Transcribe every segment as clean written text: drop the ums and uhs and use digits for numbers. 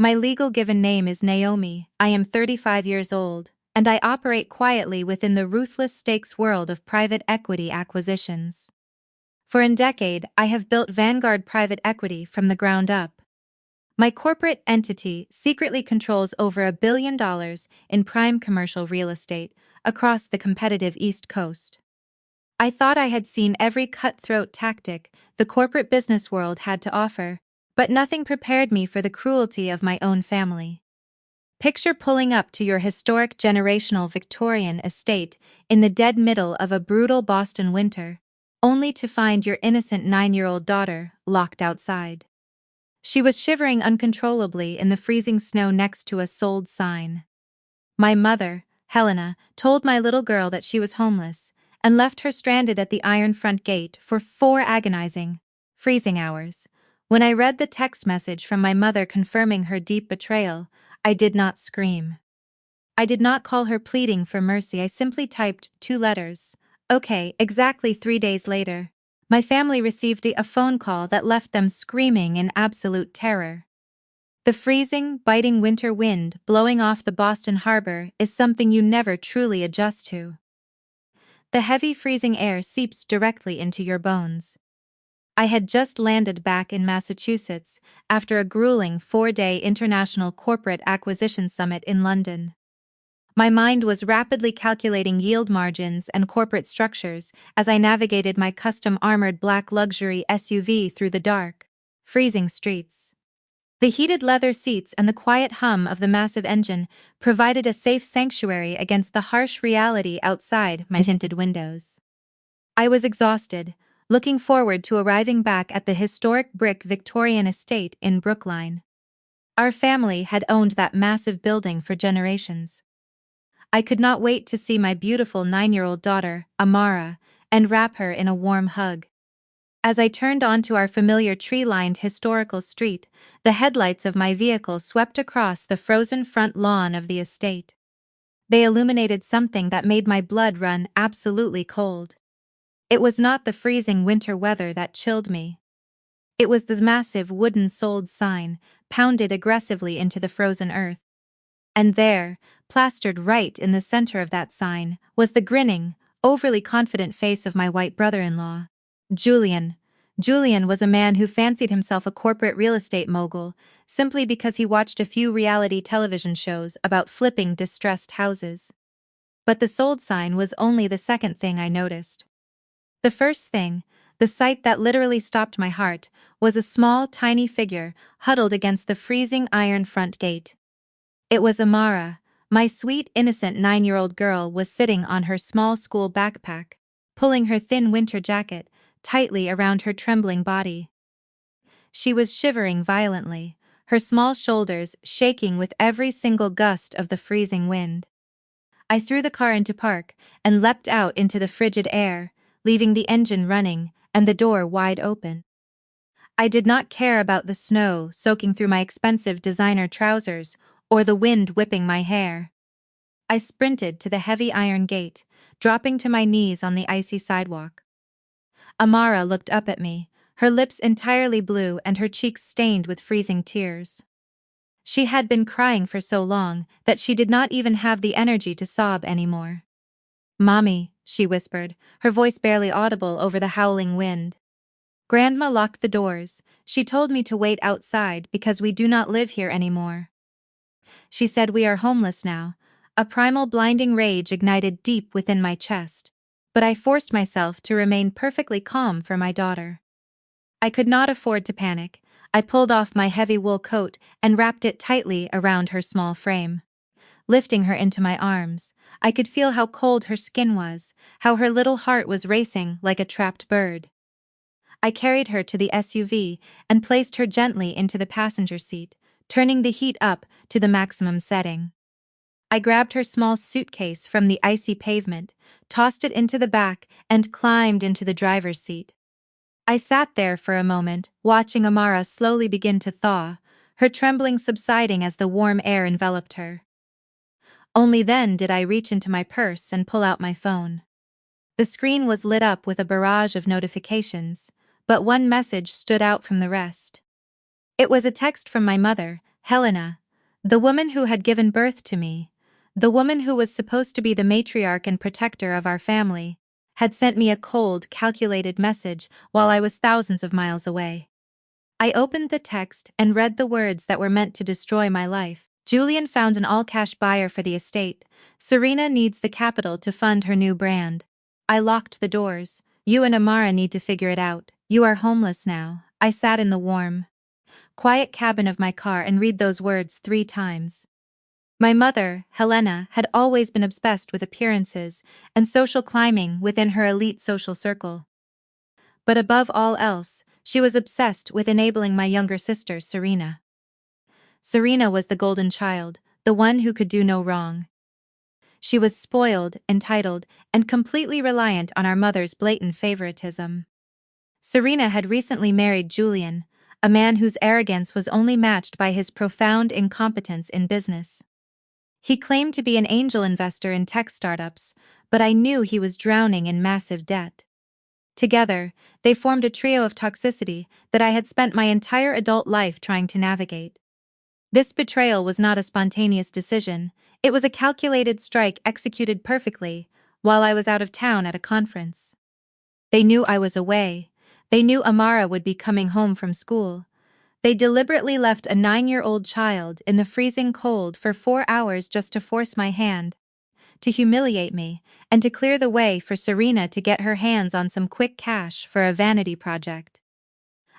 My legal given name is Naomi. I am 35 years old, and I operate quietly within the ruthless stakes world of private equity acquisitions. For a decade, I have built Vanguard Private Equity from the ground up. My corporate entity secretly controls over $1 billion in prime commercial real estate across the competitive East Coast. I thought I had seen every cutthroat tactic the corporate business world had to offer, but nothing prepared me for the cruelty of my own family. Picture pulling up to your historic generational Victorian estate in the dead middle of a brutal Boston winter, only to find your innocent 9-year-old daughter locked outside. She was shivering uncontrollably in the freezing snow next to a sold sign. My mother, Helena, told my little girl that she was homeless and left her stranded at the iron front gate for 4 agonizing, freezing hours. When I read the text message from my mother confirming her deep betrayal, I did not scream. I did not call her pleading for mercy. I simply typed 2 letters. Okay. Exactly 3 days later, my family received a phone call that left them screaming in absolute terror. The freezing, biting winter wind blowing off the Boston harbor is something you never truly adjust to. The heavy freezing air seeps directly into your bones. I had just landed back in Massachusetts after a grueling 4-day international corporate acquisition summit in London. My mind was rapidly calculating yield margins and corporate structures as I navigated my custom-armored black luxury SUV through the dark, freezing streets. The heated leather seats and the quiet hum of the massive engine provided a safe sanctuary against the harsh reality outside my tinted windows. I was exhausted, looking forward to arriving back at the historic brick Victorian estate in Brookline. Our family had owned that massive building for generations. I could not wait to see my beautiful 9-year-old daughter, Amara, and wrap her in a warm hug. As I turned onto our familiar tree-lined historical street, the headlights of my vehicle swept across the frozen front lawn of the estate. They illuminated something that made my blood run absolutely cold. It was not the freezing winter weather that chilled me. It was the massive wooden sold sign, pounded aggressively into the frozen earth. And there, plastered right in the center of that sign, was the grinning, overly confident face of my white brother-in-law, Julian. Julian was a man who fancied himself a corporate real estate mogul simply because he watched a few reality television shows about flipping distressed houses. But the sold sign was only the second thing I noticed. The first thing, the sight that literally stopped my heart, was a small, tiny figure huddled against the freezing iron front gate. It was Amara. My sweet, innocent 9-year-old girl was sitting on her small school backpack, pulling her thin winter jacket tightly around her trembling body. She was shivering violently, her small shoulders shaking with every single gust of the freezing wind. I threw the car into park and leapt out into the frigid air, leaving the engine running and the door wide open. I did not care about the snow soaking through my expensive designer trousers or the wind whipping my hair. I sprinted to the heavy iron gate, dropping to my knees on the icy sidewalk. Amara looked up at me, her lips entirely blue and her cheeks stained with freezing tears. She had been crying for so long that she did not even have the energy to sob anymore. "Mommy," she whispered, her voice barely audible over the howling wind. "Grandma locked the doors. She told me to wait outside because we do not live here anymore. She said we are homeless now." A primal blinding rage ignited deep within my chest, but I forced myself to remain perfectly calm for my daughter. I could not afford to panic. I pulled off my heavy wool coat and wrapped it tightly around her small frame. Lifting her into my arms, I could feel how cold her skin was, how her little heart was racing like a trapped bird. I carried her to the SUV and placed her gently into the passenger seat, turning the heat up to the maximum setting. I grabbed her small suitcase from the icy pavement, tossed it into the back, and climbed into the driver's seat. I sat there for a moment, watching Amara slowly begin to thaw, her trembling subsiding as the warm air enveloped her. Only then did I reach into my purse and pull out my phone. The screen was lit up with a barrage of notifications, but one message stood out from the rest. It was a text from my mother, Helena, the woman who had given birth to me, the woman who was supposed to be the matriarch and protector of our family, had sent me a cold, calculated message while I was thousands of miles away. I opened the text and read the words that were meant to destroy my life. Julian found an all-cash buyer for the estate. Serena needs the capital to fund her new brand. I locked the doors. You and Amara need to figure it out. You are homeless now. I sat in the warm, quiet cabin of my car and read those words 3 times. My mother, Helena, had always been obsessed with appearances and social climbing within her elite social circle. But above all else, she was obsessed with enabling my younger sister, Serena. Serena was the golden child, the one who could do no wrong. She was spoiled, entitled, and completely reliant on our mother's blatant favoritism. Serena had recently married Julian, a man whose arrogance was only matched by his profound incompetence in business. He claimed to be an angel investor in tech startups, but I knew he was drowning in massive debt. Together, they formed a trio of toxicity that I had spent my entire adult life trying to navigate. This betrayal was not a spontaneous decision, it was a calculated strike executed perfectly while I was out of town at a conference. They knew I was away. They knew Amara would be coming home from school. They deliberately left a 9-year-old child in the freezing cold for 4 hours just to force my hand, to humiliate me, and to clear the way for Serena to get her hands on some quick cash for a vanity project.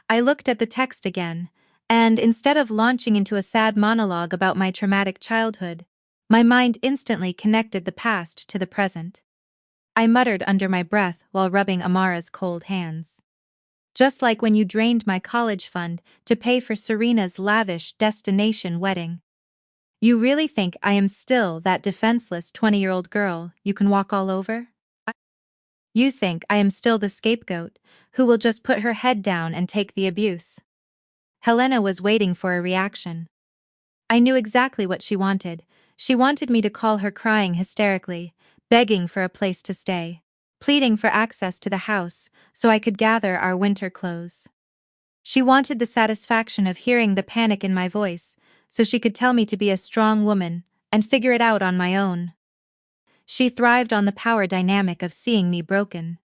I looked at the text again, and instead of launching into a sad monologue about my traumatic childhood, my mind instantly connected the past to the present. I muttered under my breath while rubbing Amara's cold hands. Just like when you drained my college fund to pay for Serena's lavish destination wedding. You really think I am still that defenseless 20-year-old girl you can walk all over? You think I am still the scapegoat, who will just put her head down and take the abuse? Helena was waiting for a reaction. I knew exactly what she wanted. She wanted me to call her crying hysterically, begging for a place to stay, pleading for access to the house so I could gather our winter clothes. She wanted the satisfaction of hearing the panic in my voice, so she could tell me to be a strong woman and figure it out on my own. She thrived on the power dynamic of seeing me broken.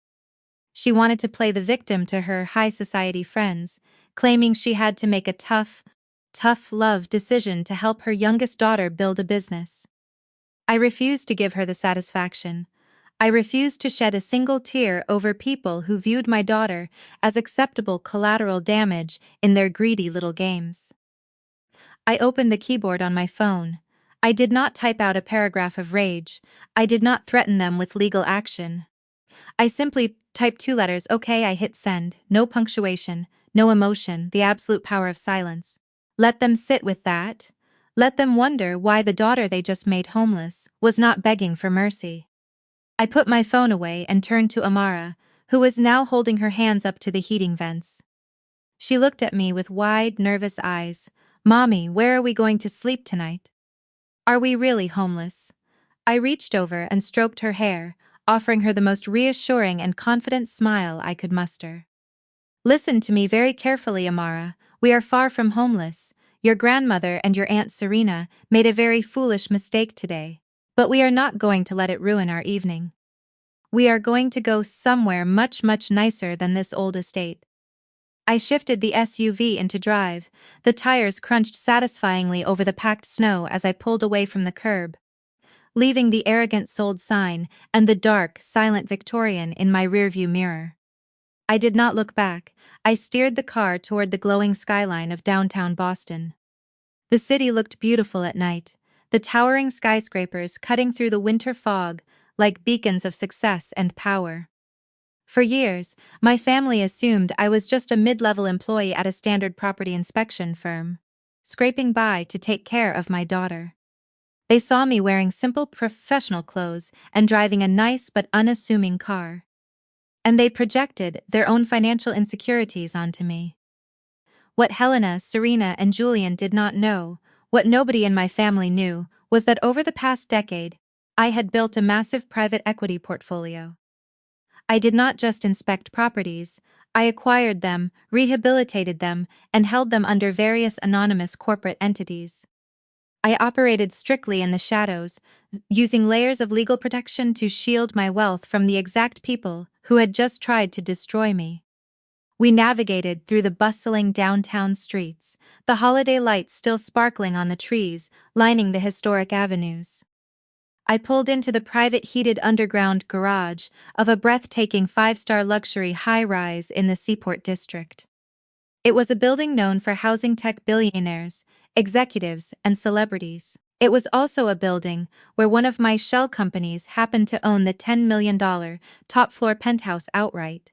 She wanted to play the victim to her high society friends, claiming she had to make a tough love decision to help her youngest daughter build a business. I refused to give her the satisfaction. I refused to shed a single tear over people who viewed my daughter as acceptable collateral damage in their greedy little games. I opened the keyboard on my phone. I did not type out a paragraph of rage. I did not threaten them with legal action. I simply typed 2 letters. Okay, I hit send. No punctuation, no emotion, the absolute power of silence. Let them sit with that. Let them wonder why the daughter they just made homeless was not begging for mercy. I put my phone away and turned to Amara, who was now holding her hands up to the heating vents. She looked at me with wide, nervous eyes. Mommy, where are we going to sleep tonight? Are we really homeless? I reached over and stroked her hair, offering her the most reassuring and confident smile I could muster. Listen to me very carefully, Amara. We are far from homeless. Your grandmother and your Aunt Serena made a very foolish mistake today, but we are not going to let it ruin our evening. We are going to go somewhere much, much nicer than this old estate. I shifted the SUV into drive. The tires crunched satisfyingly over the packed snow as I pulled away from the curb, leaving the arrogant sold sign and the dark, silent Victorian in my rearview mirror. I did not look back. I steered the car toward the glowing skyline of downtown Boston. The city looked beautiful at night, the towering skyscrapers cutting through the winter fog like beacons of success and power. For years, my family assumed I was just a mid-level employee at a standard property inspection firm, scraping by to take care of my daughter. They saw me wearing simple professional clothes and driving a nice but unassuming car. And they projected their own financial insecurities onto me. What Helena, Serena, and Julian did not know, what nobody in my family knew, was that over the past decade, I had built a massive private equity portfolio. I did not just inspect properties, I acquired them, rehabilitated them, and held them under various anonymous corporate entities. I operated strictly in the shadows, using layers of legal protection to shield my wealth from the exact people who had just tried to destroy me. We navigated through the bustling downtown streets, the holiday lights still sparkling on the trees lining the historic avenues. I pulled into the private heated underground garage of a breathtaking five-star luxury high-rise in the Seaport District. It was a building known for housing tech billionaires, executives, and celebrities. It was also a building where one of my shell companies happened to own the $10 million top-floor penthouse outright.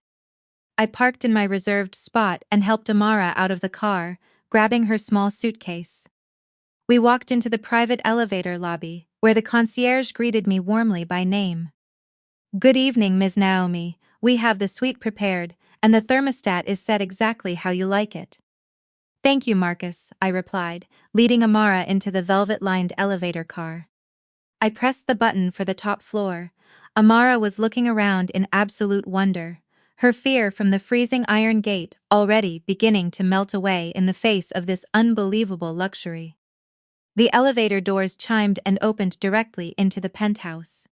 I parked in my reserved spot and helped Amara out of the car, grabbing her small suitcase. We walked into the private elevator lobby, where the concierge greeted me warmly by name. "Good evening, Ms. Naomi. We have the suite prepared, and the thermostat is set exactly how you like it." "Thank you, Marcus," I replied, leading Amara into the velvet-lined elevator car. I pressed the button for the top floor. Amara was looking around in absolute wonder, her fear from the freezing iron gate already beginning to melt away in the face of this unbelievable luxury. The elevator doors chimed and opened directly into the penthouse.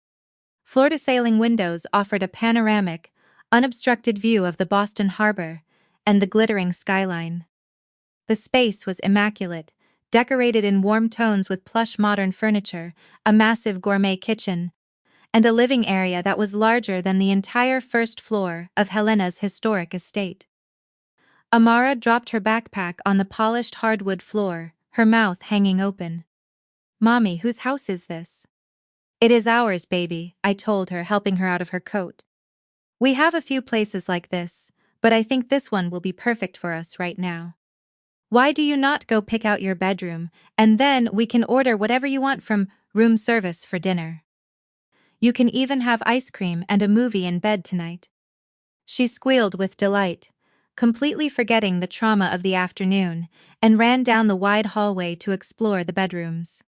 Floor-to-ceiling windows offered a panoramic, unobstructed view of the Boston Harbor and the glittering skyline. The space was immaculate, decorated in warm tones with plush modern furniture, a massive gourmet kitchen, and a living area that was larger than the entire first floor of Helena's historic estate. Amara dropped her backpack on the polished hardwood floor, her mouth hanging open. "Mommy, whose house is this?" "It is ours, baby," I told her, helping her out of her coat. "We have a few places like this, but I think this one will be perfect for us right now. Why do you not go pick out your bedroom, and then we can order whatever you want from room service for dinner? You can even have ice cream and a movie in bed tonight." She squealed with delight, completely forgetting the trauma of the afternoon, and ran down the wide hallway to explore the bedrooms.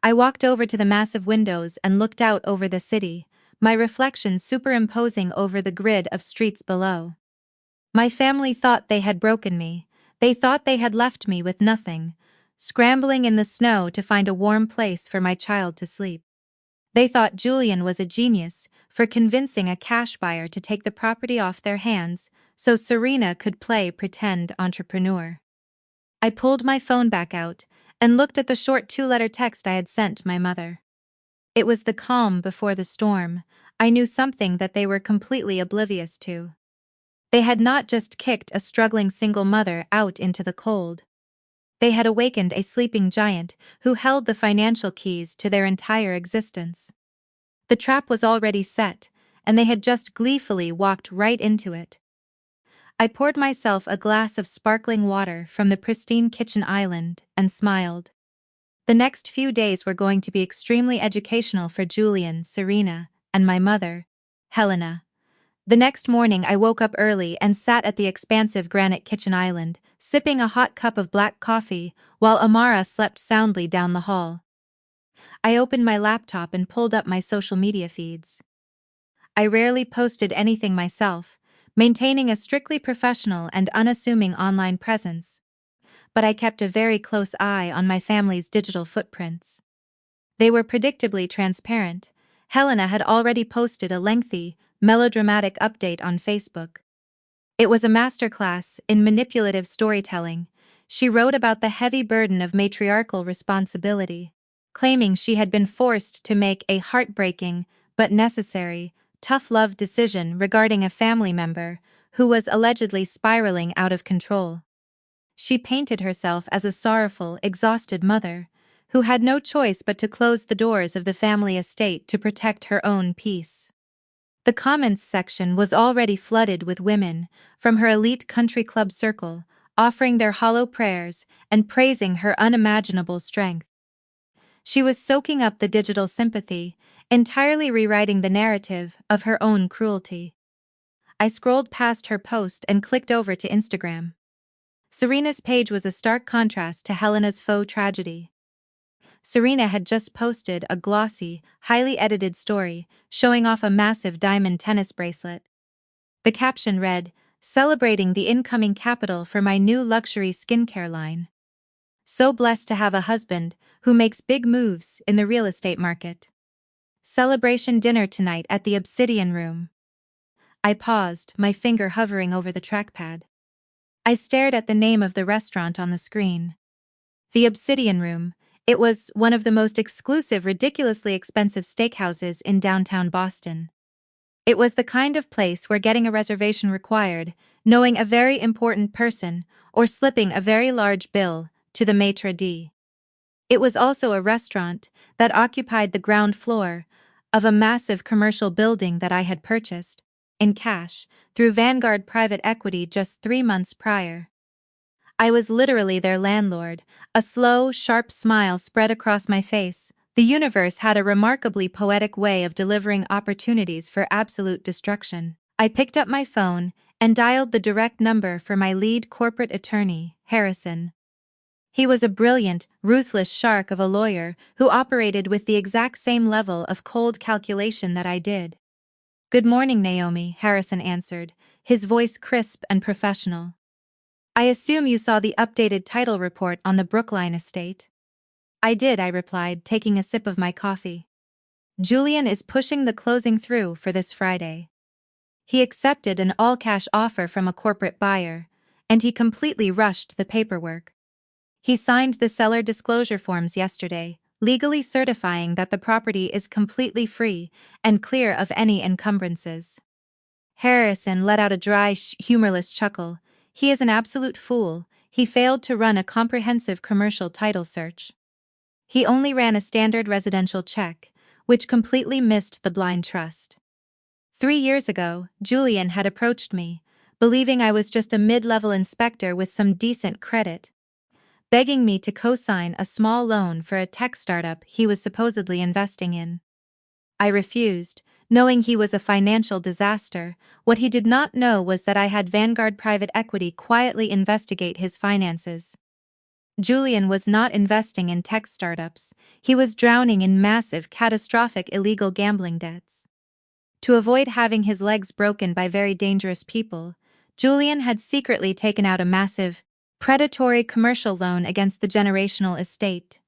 I walked over to the massive windows and looked out over the city, my reflection superimposing over the grid of streets below. My family thought they had broken me. They thought they had left me with nothing, scrambling in the snow to find a warm place for my child to sleep. They thought Julian was a genius for convincing a cash buyer to take the property off their hands so Serena could play pretend entrepreneur. I pulled my phone back out and looked at the short 2-letter text I had sent my mother. It was the calm before the storm. I knew something that they were completely oblivious to. They had not just kicked a struggling single mother out into the cold. They had awakened a sleeping giant who held the financial keys to their entire existence. The trap was already set, and they had just gleefully walked right into it. I poured myself a glass of sparkling water from the pristine kitchen island and smiled. The next few days were going to be extremely educational for Julian, Serena, and my mother, Helena. The next morning I woke up early and sat at the expansive granite kitchen island, sipping a hot cup of black coffee while Amara slept soundly down the hall. I opened my laptop and pulled up my social media feeds. I rarely posted anything myself, maintaining a strictly professional and unassuming online presence, but I kept a very close eye on my family's digital footprints. They were predictably transparent. Helena had already posted a lengthy, melodramatic update on Facebook. It was a masterclass in manipulative storytelling. She wrote about the heavy burden of matriarchal responsibility, claiming she had been forced to make a heartbreaking, but necessary, tough love decision regarding a family member who was allegedly spiraling out of control. She painted herself as a sorrowful, exhausted mother who had no choice but to close the doors of the family estate to protect her own peace. The comments section was already flooded with women from her elite country club circle, offering their hollow prayers and praising her unimaginable strength. She was soaking up the digital sympathy, entirely rewriting the narrative of her own cruelty. I scrolled past her post and clicked over to Instagram. Serena's page was a stark contrast to Helena's faux tragedy. Serena had just posted a glossy, highly edited story showing off a massive diamond tennis bracelet. The caption read, "Celebrating the incoming capital for my new luxury skincare line. So blessed to have a husband who makes big moves in the real estate market. Celebration dinner tonight at the Obsidian Room." I paused, my finger hovering over the trackpad. I stared at the name of the restaurant on the screen. The Obsidian Room. It was one of the most exclusive, ridiculously expensive steakhouses in downtown Boston. It was the kind of place where getting a reservation required knowing a very important person or slipping a very large bill to the maitre d'. It was also a restaurant that occupied the ground floor of a massive commercial building that I had purchased, in cash, through Vanguard Private Equity just 3 months prior. I was literally their landlord. A slow, sharp smile spread across my face. The universe had a remarkably poetic way of delivering opportunities for absolute destruction. I picked up my phone and dialed the direct number for my lead corporate attorney, Harrison. He was a brilliant, ruthless shark of a lawyer who operated with the exact same level of cold calculation that I did. "Good morning, Naomi," Harrison answered, his voice crisp and professional. "I assume you saw the updated title report on the Brookline estate." "I did," I replied, taking a sip of my coffee. "Julian is pushing the closing through for this Friday. He accepted an all-cash offer from a corporate buyer, and he completely rushed the paperwork. He signed the seller disclosure forms yesterday, legally certifying that the property is completely free and clear of any encumbrances." Harrison let out a dry, humorless chuckle. "He is an absolute fool. He failed to run a comprehensive commercial title search. He only ran a standard residential check, which completely missed the blind trust." 3 years ago, Julian had approached me, believing I was just a mid-level inspector with some decent credit, begging me to co-sign a small loan for a tech startup he was supposedly investing in. I refused, knowing he was a financial disaster. What he did not know was that I had Vanguard Private Equity quietly investigate his finances. Julian was not investing in tech startups, he was drowning in massive, catastrophic illegal gambling debts. To avoid having his legs broken by very dangerous people, Julian had secretly taken out a massive, predatory commercial loan against the generational estate,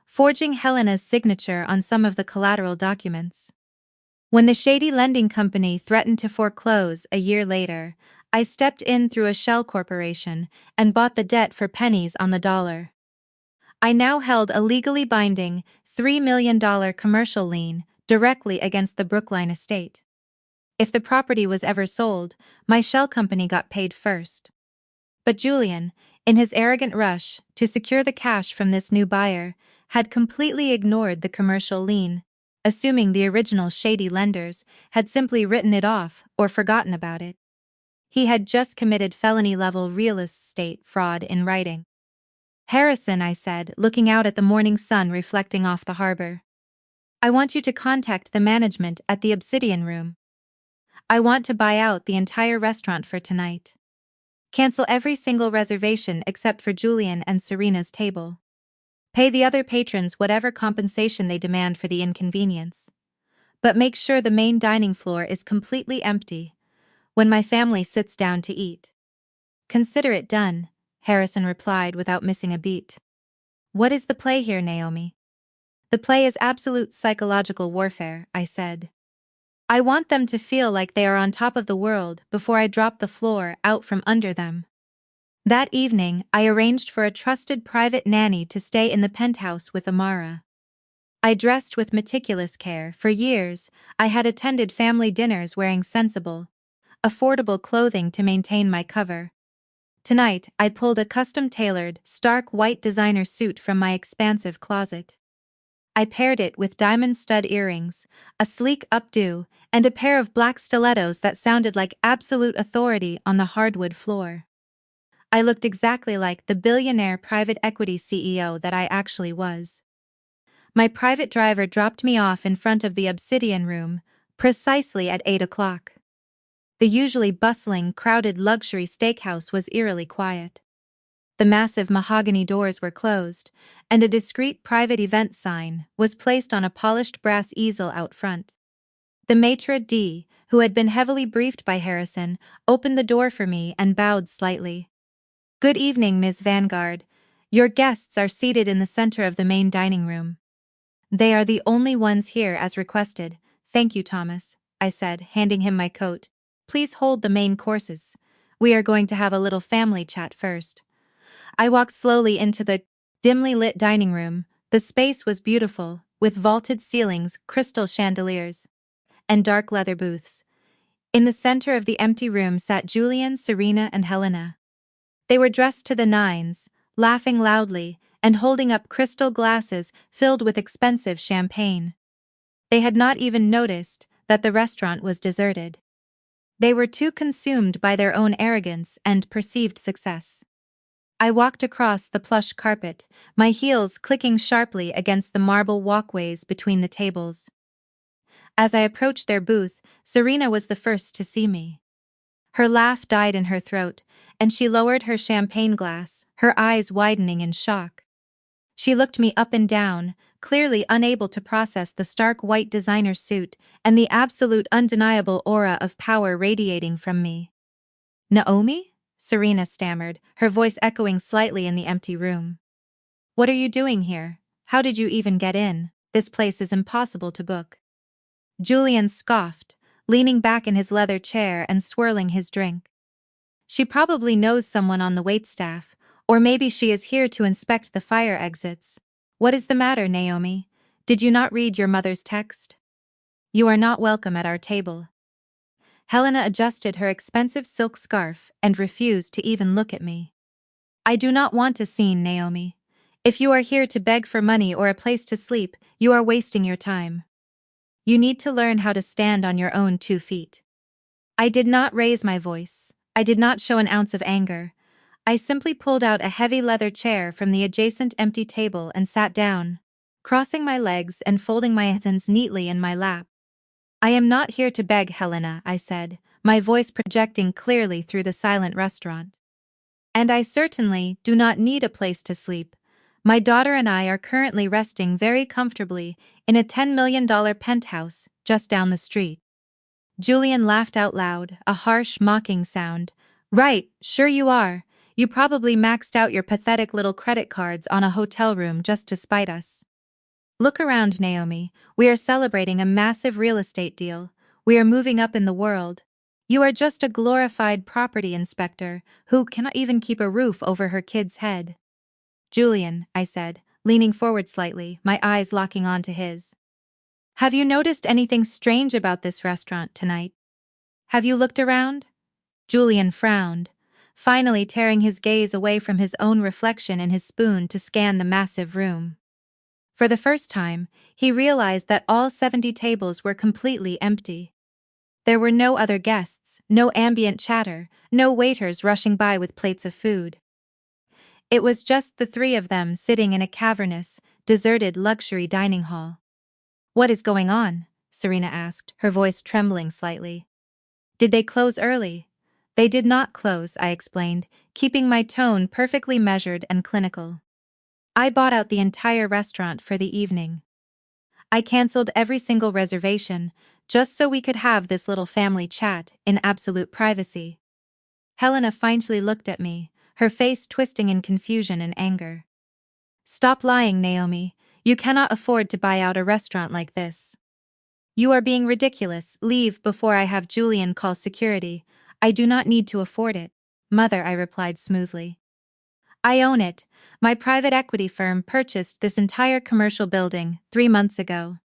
forging Helena's signature on some of the collateral documents. When the shady lending company threatened to foreclose a year later, I stepped in through a shell corporation and bought the debt for pennies on the dollar. I now held a legally binding $3 million commercial lien directly against the Brookline estate. If the property was ever sold, my shell company got paid first. But Julian, in his arrogant rush to secure the cash from this new buyer, had completely ignored the commercial lien, assuming the original shady lenders had simply written it off or forgotten about it. He had just committed felony-level real estate fraud in writing. "Harrison," I said, looking out at the morning sun reflecting off the harbor, "I want you to contact the management at the Obsidian Room. I want to buy out the entire restaurant for tonight. Cancel every single reservation except for Julian and Serena's table. Pay the other patrons whatever compensation they demand for the inconvenience. But make sure the main dining floor is completely empty when my family sits down to eat." "Consider it done," Harrison replied without missing a beat. "What is the play here, Naomi?" "The play is absolute psychological warfare," I said. "I want them to feel like they are on top of the world before I drop the floor out from under them." That evening, I arranged for a trusted private nanny to stay in the penthouse with Amara. I dressed with meticulous care. For years, I had attended family dinners wearing sensible, affordable clothing to maintain my cover. Tonight, I pulled a custom-tailored, stark white designer suit from my expansive closet. I paired it with diamond stud earrings, a sleek updo, and a pair of black stilettos that sounded like absolute authority on the hardwood floor. I looked exactly like the billionaire private equity CEO that I actually was. My private driver dropped me off in front of the Obsidian Room, precisely at 8 o'clock. The usually bustling, crowded luxury steakhouse was eerily quiet. The massive mahogany doors were closed, and a discreet private event sign was placed on a polished brass easel out front. The maitre d', who had been heavily briefed by Harrison, opened the door for me and bowed slightly. "Good evening, Miss Vanguard. Your guests are seated in the center of the main dining room." "They are the only ones here as requested. Thank you, Thomas," I said, handing him my coat. "Please hold the main courses. We are going to have a little family chat first." I walked slowly into the dimly lit dining room. The space was beautiful, with vaulted ceilings, crystal chandeliers, and dark leather booths. In the center of the empty room sat Julian, Serena, and Helena. They were dressed to the nines, laughing loudly, and holding up crystal glasses filled with expensive champagne. They had not even noticed that the restaurant was deserted. They were too consumed by their own arrogance and perceived success. I walked across the plush carpet, my heels clicking sharply against the marble walkways between the tables. As I approached their booth, Serena was the first to see me. Her laugh died in her throat, and she lowered her champagne glass, her eyes widening in shock. She looked me up and down, clearly unable to process the stark white designer suit and the absolute undeniable aura of power radiating from me. "Naomi?" Serena stammered, her voice echoing slightly in the empty room. "What are you doing here? How did you even get in? This place is impossible to book." Julian scoffed, leaning back in his leather chair and swirling his drink. "She probably knows someone on the waitstaff, or maybe she is here to inspect the fire exits. What is the matter, Naomi? Did you not read your mother's text? You are not welcome at our table." Helena adjusted her expensive silk scarf and refused to even look at me. "I do not want a scene, Naomi. If you are here to beg for money or a place to sleep, you are wasting your time. You need to learn how to stand on your own 2 feet." I did not raise my voice. I did not show an ounce of anger. I simply pulled out a heavy leather chair from the adjacent empty table and sat down, crossing my legs and folding my hands neatly in my lap. "I am not here to beg, Helena," I said, my voice projecting clearly through the silent restaurant. "And I certainly do not need a place to sleep. My daughter and I are currently resting very comfortably in a $10 million penthouse just down the street." Julian laughed out loud, a harsh, mocking sound. "Right, sure you are. You probably maxed out your pathetic little credit cards on a hotel room just to spite us. Look around, Naomi. We are celebrating a massive real estate deal. We are moving up in the world. You are just a glorified property inspector who cannot even keep a roof over her kid's head." "Julian," I said, leaning forward slightly, my eyes locking onto his. "Have you noticed anything strange about this restaurant tonight? Have you looked around?" Julian frowned, finally tearing his gaze away from his own reflection in his spoon to scan the massive room. For the first time, he realized that all 70 tables were completely empty. There were no other guests, no ambient chatter, no waiters rushing by with plates of food. It was just the three of them sitting in a cavernous, deserted luxury dining hall. "What is going on?" Serena asked, her voice trembling slightly. "Did they close early?" "They did not close," I explained, keeping my tone perfectly measured and clinical. "I bought out the entire restaurant for the evening. I canceled every single reservation, just so we could have this little family chat in absolute privacy." Helena faintly looked at me, her face twisting in confusion and anger. "Stop lying, Naomi. You cannot afford to buy out a restaurant like this. You are being ridiculous. Leave before I have Julian call security. I do not need to afford it." "Mother," I replied smoothly. "I own it. My private equity firm purchased this entire commercial building 3 months ago.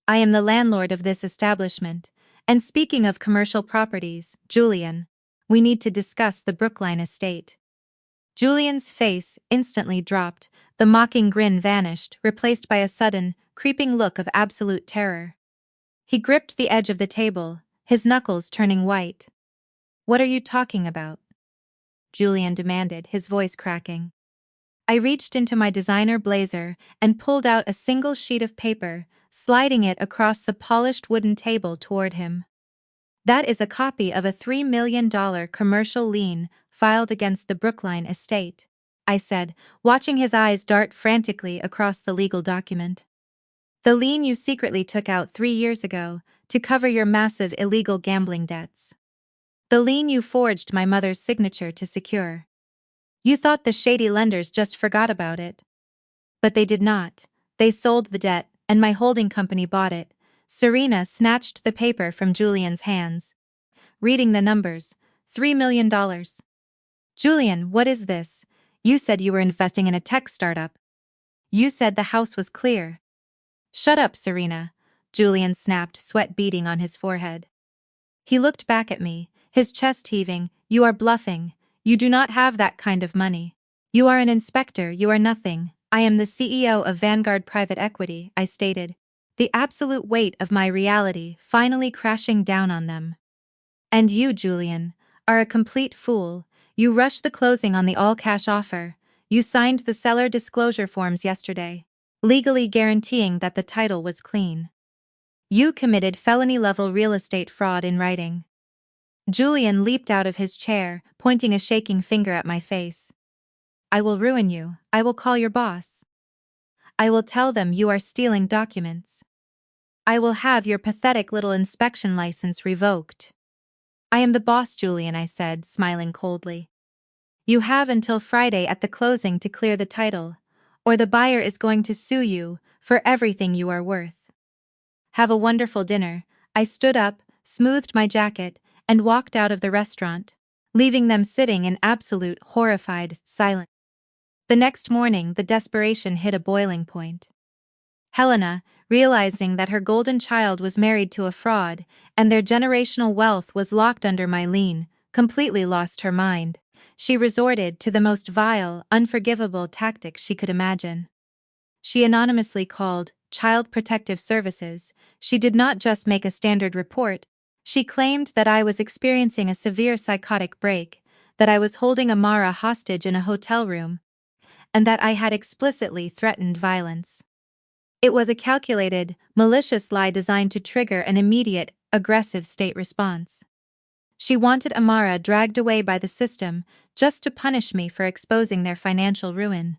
I am the landlord of this establishment. And speaking of commercial properties, Julian, we need to discuss the Brookline estate." Julian's face instantly dropped, the mocking grin vanished, replaced by a sudden, creeping look of absolute terror. He gripped the edge of the table, his knuckles turning white. "What are you talking about?" Julian demanded, his voice cracking. I reached into my designer blazer and pulled out a single sheet of paper, sliding it across the polished wooden table toward him. "That is a copy of a $3 million commercial lien filed against the Brookline estate. I said, watching his eyes dart frantically across the legal document. The lien you secretly took out 3 years ago to cover your massive illegal gambling debts. The lien you forged my mother's signature to secure. You thought the shady lenders just forgot about it. But they did not. They sold the debt, and my holding company bought it. Serena snatched the paper from Julian's hands. Reading the numbers. $3 million. Julian, what is this? You said you were investing in a tech startup. You said the house was clear. Shut up, Serena, Julian snapped, sweat beading on his forehead. He looked back at me, his chest heaving. You are bluffing. You do not have that kind of money. You are an inspector, you are nothing. I am the CEO of Vanguard Private Equity, I stated, the absolute weight of my reality finally crashing down on them. And you, Julian, are a complete fool. You rushed the closing on the all-cash offer. You signed the seller disclosure forms yesterday, legally guaranteeing that the title was clean. You committed felony-level real estate fraud in writing. Julian leaped out of his chair, pointing a shaking finger at my face. I will ruin you. I will call your boss. I will tell them you are stealing documents. I will have your pathetic little inspection license revoked. I am the boss, Julian, I said, smiling coldly. You have until Friday at the closing to clear the title, or the buyer is going to sue you for everything you are worth. Have a wonderful dinner. I stood up, smoothed my jacket, and walked out of the restaurant, leaving them sitting in absolute horrified silence. The next morning, the desperation hit a boiling point. Helena, realizing that her golden child was married to a fraud and their generational wealth was locked under my lien, completely lost her mind. She resorted to the most vile, unforgivable tactics she could imagine. She anonymously called Child Protective Services. She did not just make a standard report. She claimed that I was experiencing a severe psychotic break, that I was holding Amara hostage in a hotel room, and that I had explicitly threatened violence. It was a calculated, malicious lie designed to trigger an immediate, aggressive state response. She wanted Amara dragged away by the system just to punish me for exposing their financial ruin.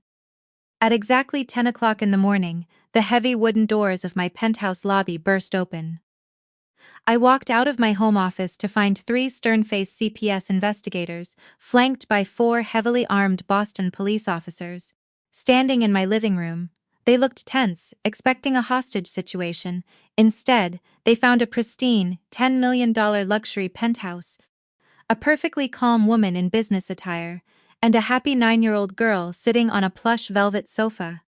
At exactly 10 o'clock in the morning, the heavy wooden doors of my penthouse lobby burst open. I walked out of my home office to find 3 stern-faced CPS investigators, flanked by 4 heavily armed Boston police officers, standing in my living room. They looked tense, expecting a hostage situation. Instead, they found a pristine, $10 million luxury penthouse, a perfectly calm woman in business attire, and a happy 9-year-old girl sitting on a plush velvet sofa,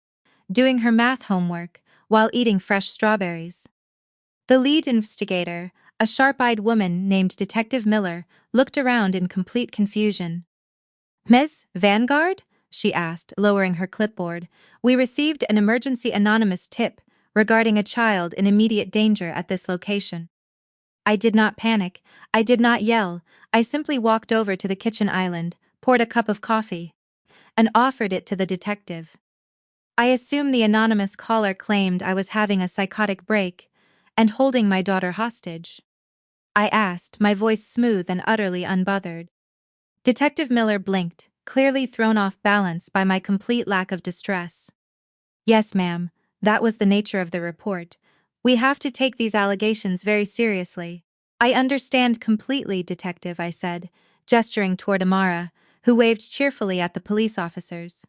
doing her math homework while eating fresh strawberries. The lead investigator, a sharp-eyed woman named Detective Miller, looked around in complete confusion. "Ms. Vanguard?" she asked, lowering her clipboard. "We received an emergency anonymous tip regarding a child in immediate danger at this location." I did not panic. I did not yell. I simply walked over to the kitchen island, poured a cup of coffee, and offered it to the detective. I assume the anonymous caller claimed I was having a psychotic break and holding my daughter hostage. I asked, my voice smooth and utterly unbothered. Detective Miller blinked, clearly thrown off balance by my complete lack of distress. "Yes, ma'am, that was the nature of the report. We have to take these allegations very seriously." "I understand completely, Detective," I said, gesturing toward Amara, who waved cheerfully at the police officers.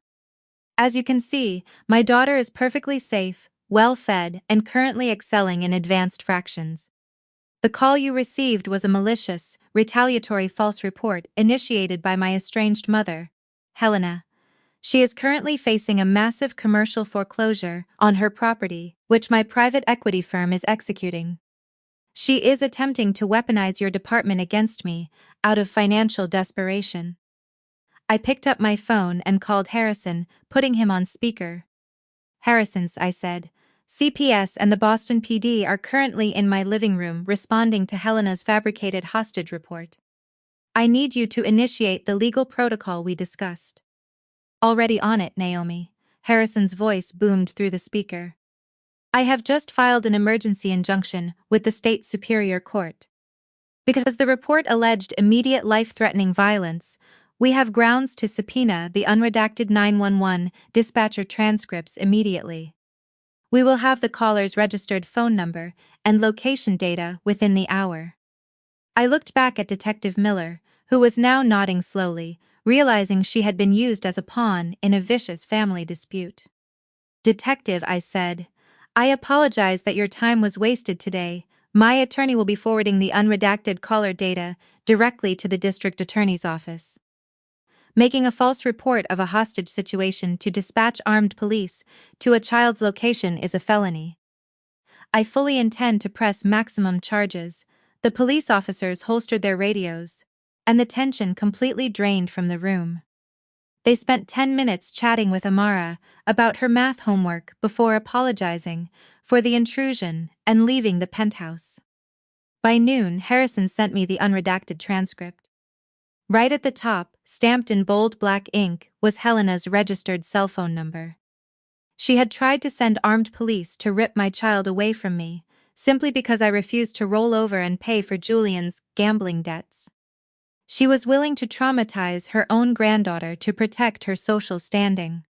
"As you can see, my daughter is perfectly safe, well-fed, and currently excelling in advanced fractions. The call you received was a malicious, retaliatory false report initiated by my estranged mother, Helena. She is currently facing a massive commercial foreclosure on her property, which my private equity firm is executing. She is attempting to weaponize your department against me, out of financial desperation." I picked up my phone and called Harrison, putting him on speaker. "Harrison's," I said. "CPS and the Boston PD are currently in my living room responding to Helena's fabricated hostage report. I need you to initiate the legal protocol we discussed." "Already on it, Naomi," Harrison's voice boomed through the speaker. "I have just filed an emergency injunction with the state superior court. Because the report alleged immediate life-threatening violence, We have grounds to subpoena the unredacted 911 dispatcher transcripts immediately. We will have the caller's registered phone number and location data within the hour. I looked back at Detective Miller, who was now nodding slowly, realizing she had been used as a pawn in a vicious family dispute. "Detective," I said, "I apologize that your time was wasted today. My attorney will be forwarding the unredacted caller data directly to the district attorney's office. Making a false report of a hostage situation to dispatch armed police to a child's location is a felony. I fully intend to press maximum charges." The police officers holstered their radios, and the tension completely drained from the room. They spent 10 minutes chatting with Amara about her math homework before apologizing for the intrusion and leaving the penthouse. By noon, Harrison sent me the unredacted transcript. Right at the top, stamped in bold black ink, was Helena's registered cell phone number. She had tried to send armed police to rip my child away from me, simply because I refused to roll over and pay for Julian's gambling debts. She was willing to traumatize her own granddaughter to protect her social standing.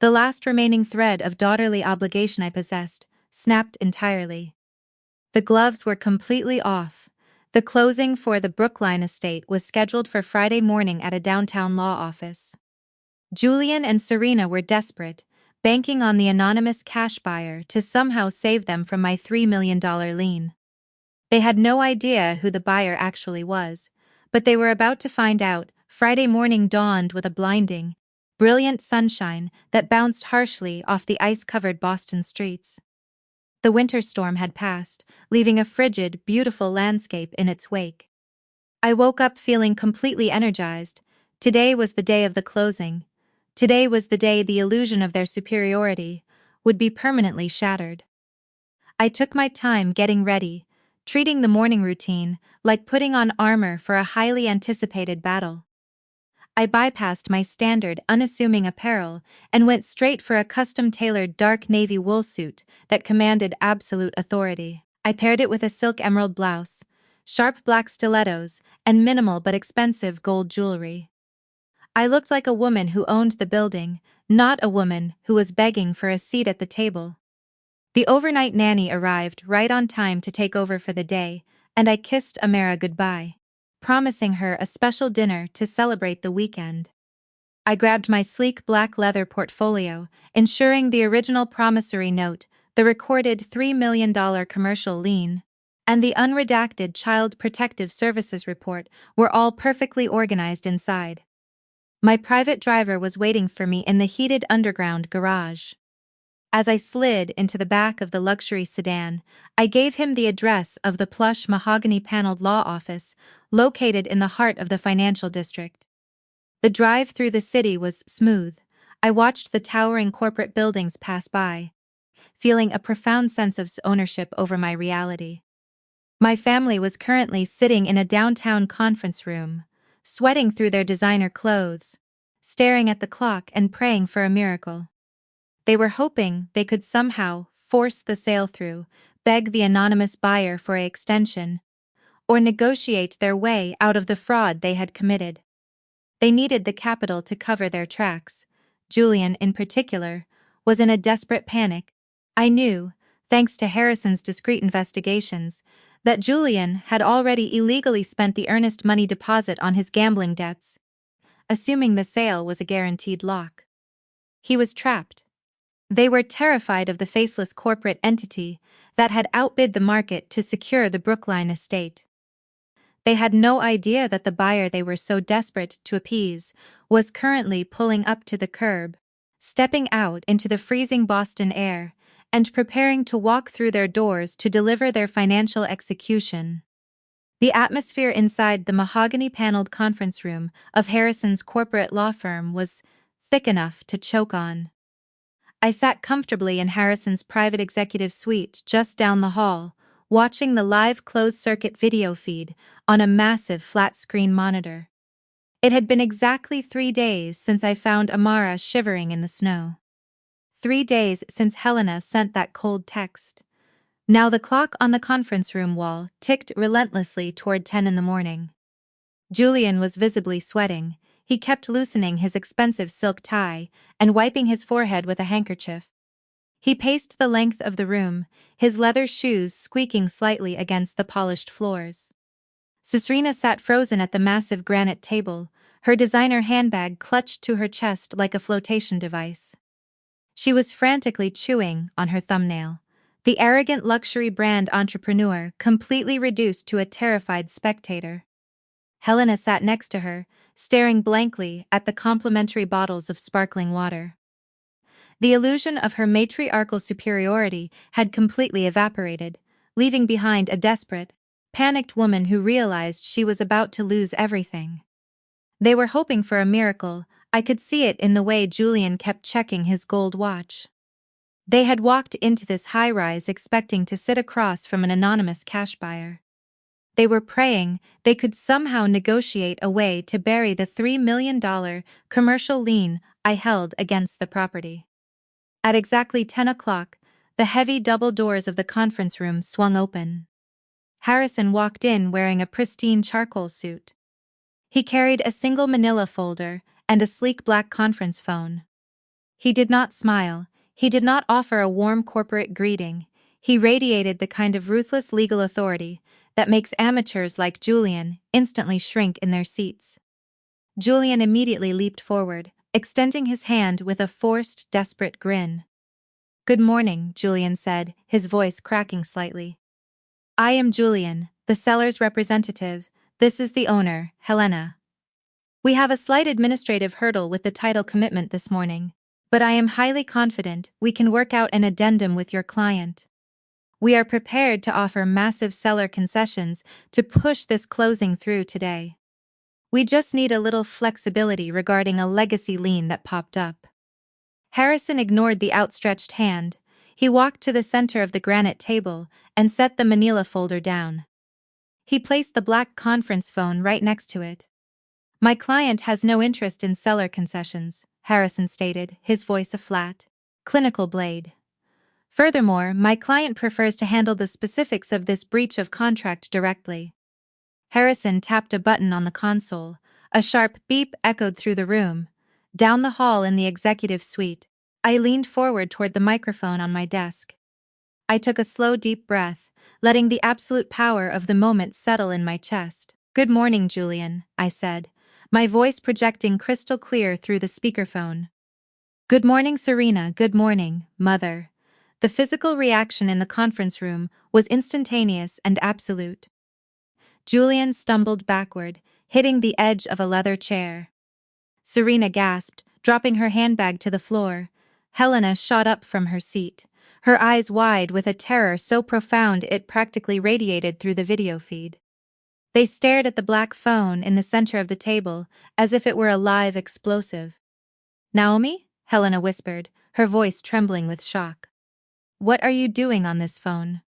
The last remaining thread of daughterly obligation I possessed snapped entirely. The gloves were completely off. The closing for the Brookline estate was scheduled for Friday morning at a downtown law office. Julian and Serena were desperate, banking on the anonymous cash buyer to somehow save them from my $3 million lien. They had no idea who the buyer actually was, but they were about to find out. Friday morning dawned with a blinding, brilliant sunshine that bounced harshly off the ice-covered Boston streets. The winter storm had passed, leaving a frigid, beautiful landscape in its wake. I woke up feeling completely energized. Today was the day of the closing. Today was the day the illusion of their superiority would be permanently shattered. I took my time getting ready, treating the morning routine like putting on armor for a highly anticipated battle. I bypassed my standard unassuming apparel and went straight for a custom-tailored dark navy wool suit that commanded absolute authority. I paired it with a silk emerald blouse, sharp black stilettos, and minimal but expensive gold jewelry. I looked like a woman who owned the building, not a woman who was begging for a seat at the table. The overnight nanny arrived right on time to take over for the day, and I kissed Amara goodbye, promising her a special dinner to celebrate the weekend. I grabbed my sleek black leather portfolio, ensuring the original promissory note, the recorded $3 million commercial lien, and the unredacted Child Protective Services report were all perfectly organized inside. My private driver was waiting for me in the heated underground garage. As I slid into the back of the luxury sedan, I gave him the address of the plush mahogany-paneled law office located in the heart of the financial district. The drive through the city was smooth. I watched the towering corporate buildings pass by, feeling a profound sense of ownership over my reality. My family was currently sitting in a downtown conference room, sweating through their designer clothes, staring at the clock and praying for a miracle. They were hoping they could somehow force the sale through, beg the anonymous buyer for an extension, or negotiate their way out of the fraud they had committed. They needed the capital to cover their tracks. Julian, in particular, was in a desperate panic. I knew, thanks to Harrison's discreet investigations, that Julian had already illegally spent the earnest money deposit on his gambling debts, assuming the sale was a guaranteed lock. He was trapped. They were terrified of the faceless corporate entity that had outbid the market to secure the Brookline estate. They had no idea that the buyer they were so desperate to appease was currently pulling up to the curb, stepping out into the freezing Boston air, and preparing to walk through their doors to deliver their financial execution. The atmosphere inside the mahogany-paneled conference room of Harrison's corporate law firm was thick enough to choke on. I sat comfortably in Harrison's private executive suite just down the hall, watching the live closed-circuit video feed on a massive flat-screen monitor. It had been exactly 3 days since I found Amara shivering in the snow. 3 days since Helena sent that cold text. Now the clock on the conference room wall ticked relentlessly toward 10 in the morning. Julian was visibly sweating, He kept loosening his expensive silk tie and wiping his forehead with a handkerchief. He paced the length of the room, his leather shoes squeaking slightly against the polished floors. Serena sat frozen at the massive granite table, her designer handbag clutched to her chest like a flotation device. She was frantically chewing on her thumbnail, the arrogant luxury brand entrepreneur completely reduced to a terrified spectator. Helena sat next to her, staring blankly at the complimentary bottles of sparkling water. The illusion of her matriarchal superiority had completely evaporated, leaving behind a desperate, panicked woman who realized she was about to lose everything. They were hoping for a miracle. I could see it in the way Julian kept checking his gold watch. They had walked into this high-rise expecting to sit across from an anonymous cash buyer. They were praying they could somehow negotiate a way to bury the $3 million commercial lien I held against the property. At exactly 10 o'clock, the heavy double doors of the conference room swung open. Harrison walked in wearing a pristine charcoal suit. He carried a single manila folder and a sleek black conference phone. He did not smile, he did not offer a warm corporate greeting, he radiated the kind of ruthless legal authority that makes amateurs like Julian instantly shrink in their seats. Julian immediately leaped forward, extending his hand with a forced, desperate grin. "Good morning," Julian said, his voice cracking slightly. "I am Julian, the seller's representative. This is the owner, Helena. We have a slight administrative hurdle with the title commitment this morning, but I am highly confident we can work out an addendum with your client. We are prepared to offer massive seller concessions to push this closing through today. We just need a little flexibility regarding a legacy lien that popped up." Harrison ignored the outstretched hand. He walked to the center of the granite table and set the manila folder down. He placed the black conference phone right next to it. "My client has no interest in seller concessions," Harrison stated, his voice a flat, clinical blade. "Furthermore, my client prefers to handle the specifics of this breach of contract directly." Harrison tapped a button on the console. A sharp beep echoed through the room. Down the hall in the executive suite, I leaned forward toward the microphone on my desk. I took a slow, deep breath, letting the absolute power of the moment settle in my chest. "Good morning, Julian," I said, my voice projecting crystal clear through the speakerphone. "Good morning, Serena. Good morning, Mother." The physical reaction in the conference room was instantaneous and absolute. Julian stumbled backward, hitting the edge of a leather chair. Serena gasped, dropping her handbag to the floor. Helena shot up from her seat, her eyes wide with a terror so profound it practically radiated through the video feed. They stared at the black phone in the center of the table, as if it were a live explosive. "Naomi?" Helena whispered, her voice trembling with shock. "What are you doing on this phone?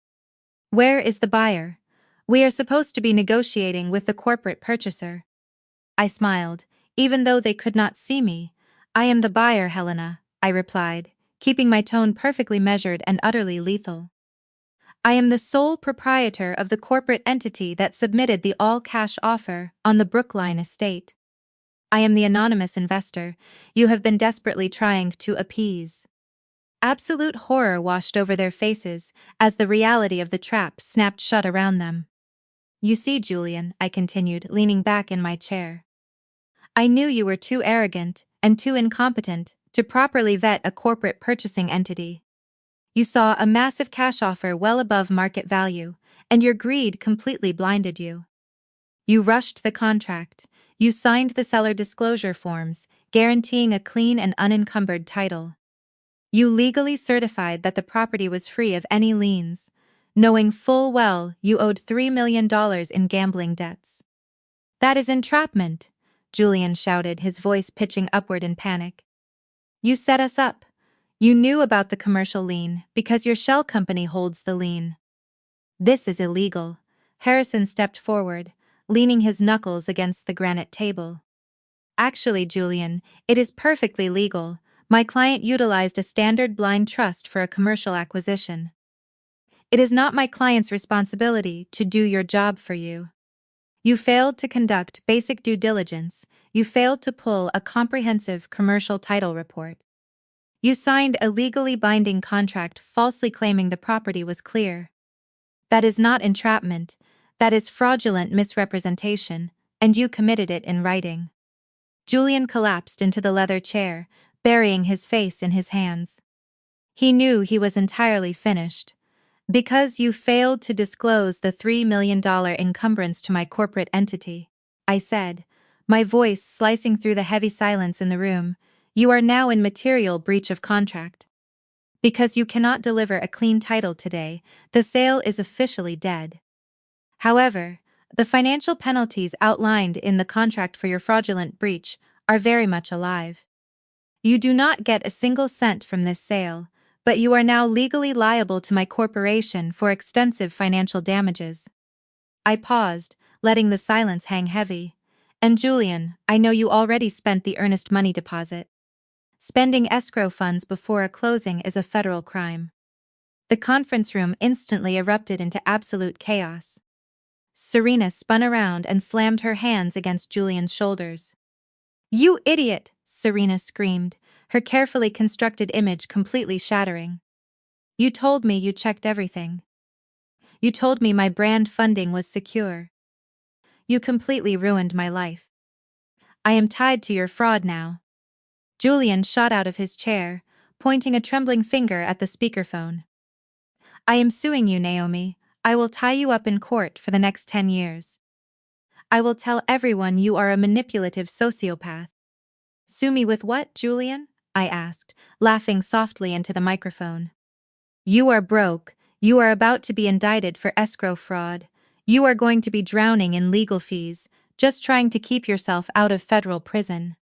Where is the buyer? We are supposed to be negotiating with the corporate purchaser." I smiled, even though they could not see me. "I am the buyer, Helena," I replied, keeping my tone perfectly measured and utterly lethal. "I am the sole proprietor of the corporate entity that submitted the all-cash offer on the Brookline estate. I am the anonymous investor you have been desperately trying to appease." Absolute horror washed over their faces as the reality of the trap snapped shut around them. "You see, Julian," I continued, leaning back in my chair. "I knew you were too arrogant and too incompetent to properly vet a corporate purchasing entity. You saw a massive cash offer well above market value, and your greed completely blinded you. You rushed the contract. You signed the seller disclosure forms, guaranteeing a clean and unencumbered title. You legally certified that the property was free of any liens, knowing full well you owed $3 million in gambling debts. That is entrapment," Julian shouted, his voice pitching upward in panic. "You set us up. You knew about the commercial lien because your shell company holds the lien. This is illegal." Harrison stepped forward, leaning his knuckles against the granite table. "Actually, Julian, it is perfectly legal. My client utilized a standard blind trust for a commercial acquisition. It is not my client's responsibility to do your job for you. You failed to conduct basic due diligence. You failed to pull a comprehensive commercial title report. You signed a legally binding contract falsely claiming the property was clear. That is not entrapment. That is fraudulent misrepresentation, and you committed it in writing. Julian collapsed into the leather chair, burying his face in his hands. He knew he was entirely finished. Because you failed to disclose the $3 million encumbrance to my corporate entity, I said, my voice slicing through the heavy silence in the room, you are now in material breach of contract. Because you cannot deliver a clean title today, the sale is officially dead. However, the financial penalties outlined in the contract for your fraudulent breach are very much alive. You do not get a single cent from this sale, but you are now legally liable to my corporation for extensive financial damages. I paused, letting the silence hang heavy. And Julian, I know you already spent the earnest money deposit. Spending escrow funds before a closing is a federal crime. The conference room instantly erupted into absolute chaos. Serena spun around and slammed her hands against Julian's shoulders. You idiot! Serena screamed, her carefully constructed image completely shattering. You told me you checked everything. You told me my brand funding was secure. You completely ruined my life. I am tied to your fraud now. Julian shot out of his chair, pointing a trembling finger at the speakerphone. I am suing you, Naomi. I will tie you up in court for the next 10 years. I will tell everyone you are a manipulative sociopath. Sue me with what, Julian? I asked, laughing softly into the microphone. You are broke. You are about to be indicted for escrow fraud. You are going to be drowning in legal fees, just trying to keep yourself out of federal prison.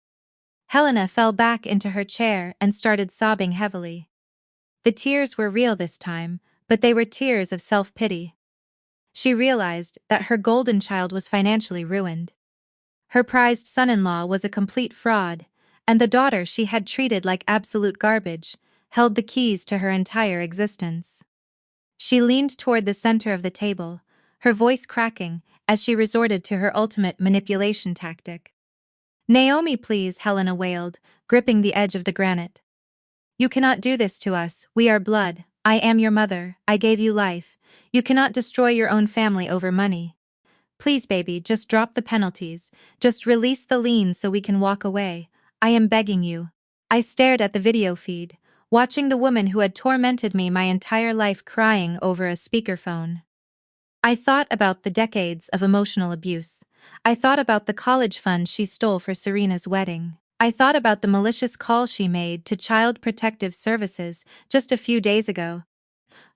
Helena fell back into her chair and started sobbing heavily. The tears were real this time, but they were tears of self-pity. She realized that her golden child was financially ruined. Her prized son-in-law was a complete fraud, and the daughter she had treated like absolute garbage held the keys to her entire existence. She leaned toward the center of the table, her voice cracking as she resorted to her ultimate manipulation tactic. Naomi, please, Helena wailed, gripping the edge of the granite. You cannot do this to us. We are blood. I am your mother. I gave you life. You cannot destroy your own family over money. Please, baby, just drop the penalties. Just release the liens so we can walk away. I am begging you. I stared at the video feed, watching the woman who had tormented me my entire life crying over a speakerphone. I thought about the decades of emotional abuse. I thought about the college fund she stole for Serena's wedding. I thought about the malicious call she made to Child Protective Services just a few days ago,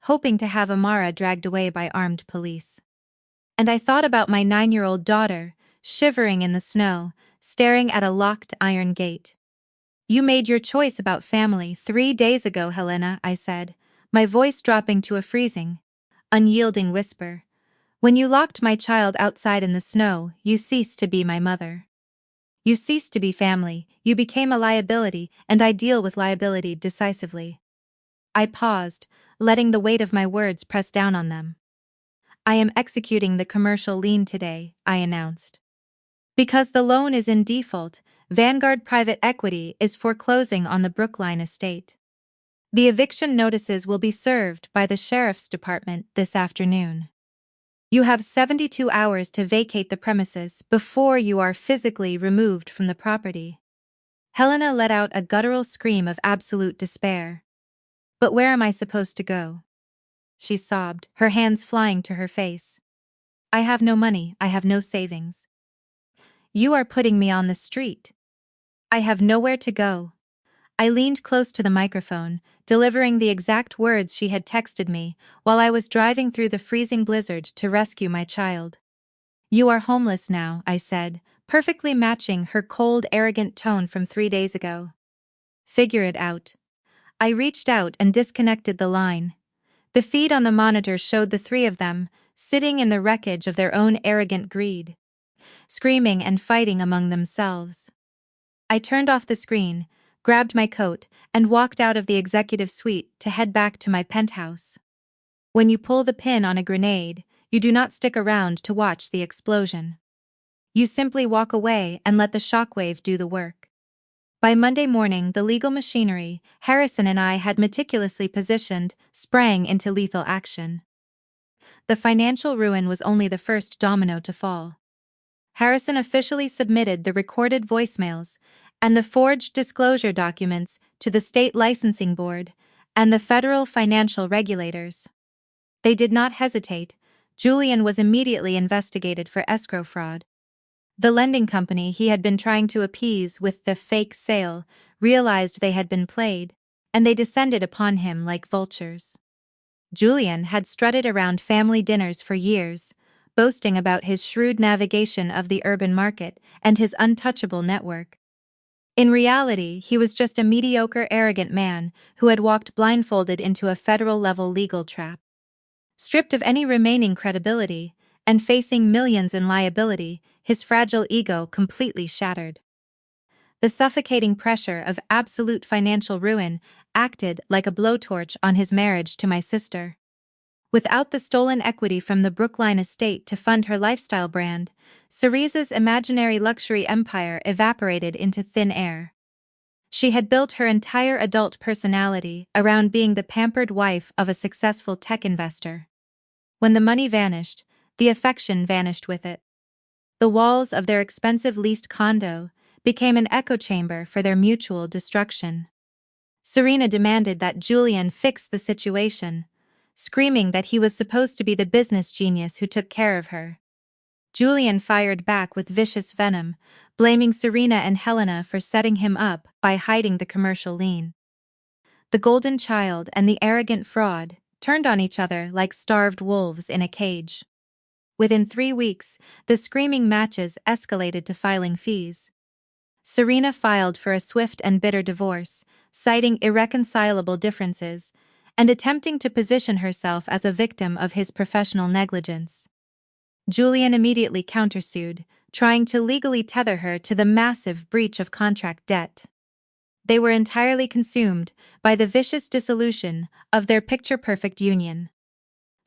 hoping to have Amara dragged away by armed police. And I thought about my 9-year-old daughter, shivering in the snow, staring at a locked iron gate. You made your choice about family 3 days ago, Helena, I said, my voice dropping to a freezing, unyielding whisper. When you locked my child outside in the snow, you ceased to be my mother. You ceased to be family, you became a liability, and I deal with liability decisively. I paused, letting the weight of my words press down on them. I am executing the commercial lien today, I announced. Because the loan is in default, Vanguard Private Equity is foreclosing on the Brookline estate. The eviction notices will be served by the Sheriff's Department this afternoon. You have 72 hours to vacate the premises before you are physically removed from the property. Helena let out a guttural scream of absolute despair. But where am I supposed to go? She sobbed, her hands flying to her face. I have no money, I have no savings. You are putting me on the street. I have nowhere to go. I leaned close to the microphone, delivering the exact words she had texted me while I was driving through the freezing blizzard to rescue my child. You are homeless now, I said, perfectly matching her cold, arrogant tone from 3 days ago. Figure it out. I reached out and disconnected the line. The feed on the monitor showed the 3 of them, sitting in the wreckage of their own arrogant greed, screaming and fighting among themselves. I turned off the screen, grabbed my coat, and walked out of the executive suite to head back to my penthouse. When you pull the pin on a grenade, you do not stick around to watch the explosion. You simply walk away and let the shockwave do the work. By Monday morning, the legal machinery Harrison and I had meticulously positioned sprang into lethal action. The financial ruin was only the first domino to fall. Harrison officially submitted the recorded voicemails and the forged disclosure documents to the state licensing board and the federal financial regulators. They did not hesitate. Julian was immediately investigated for escrow fraud. The lending company he had been trying to appease with the fake sale realized they had been played, and they descended upon him like vultures. Julian had strutted around family dinners for years, boasting about his shrewd navigation of the urban market and his untouchable network. In reality, he was just a mediocre, arrogant man who had walked blindfolded into a federal-level legal trap. Stripped of any remaining credibility, and facing millions in liability, his fragile ego completely shattered. The suffocating pressure of absolute financial ruin acted like a blowtorch on his marriage to my sister. Without the stolen equity from the Brookline estate to fund her lifestyle brand, Cereza's imaginary luxury empire evaporated into thin air. She had built her entire adult personality around being the pampered wife of a successful tech investor. When the money vanished, the affection vanished with it. The walls of their expensive leased condo became an echo chamber for their mutual destruction. Serena demanded that Julian fix the situation, screaming that he was supposed to be the business genius who took care of her. Julian fired back with vicious venom, blaming Serena and Helena for setting him up by hiding the commercial lien. The golden child and the arrogant fraud turned on each other like starved wolves in a cage. Within 3 weeks, the screaming matches escalated to filing fees. Serena filed for a swift and bitter divorce, citing irreconcilable differences, and attempting to position herself as a victim of his professional negligence. Julian immediately countersued, trying to legally tether her to the massive breach of contract debt. They were entirely consumed by the vicious dissolution of their picture-perfect union.